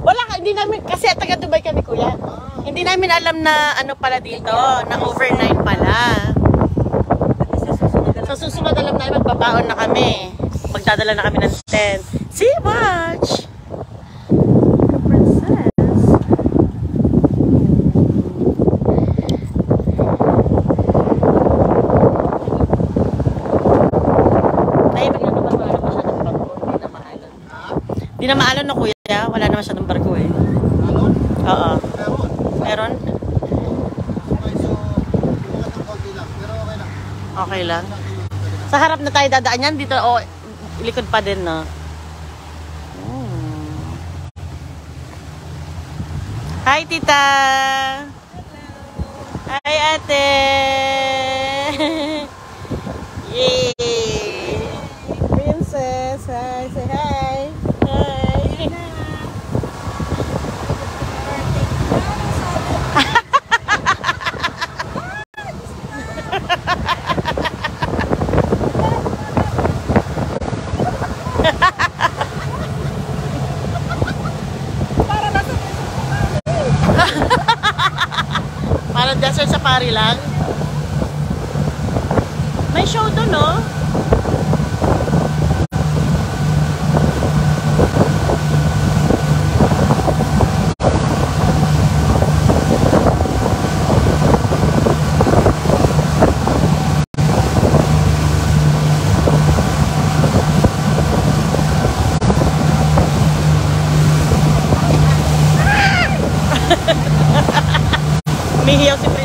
Wala, hindi namin, kasi taga Dubai kami kuya. Hindi namin alam na ano pala dito, na overnight pala. Sa susunod alam namin, magbabaon na kami. Magdadala na kami ng tent. See, watch! The princess. Hindi na maalon no kuya, wala naman siya ng barko eh. Alon? Oo. Meron? Okay, so konti lang, pero okay lang. Okay lang. Sa harap na tayo dadaan yan, dito o likod pa din no. Hi tita! Hi ate! Yay! Princess! Hi! Say hi! Parang desert safari lang. May show doon, no? Umihiyaw si Princess.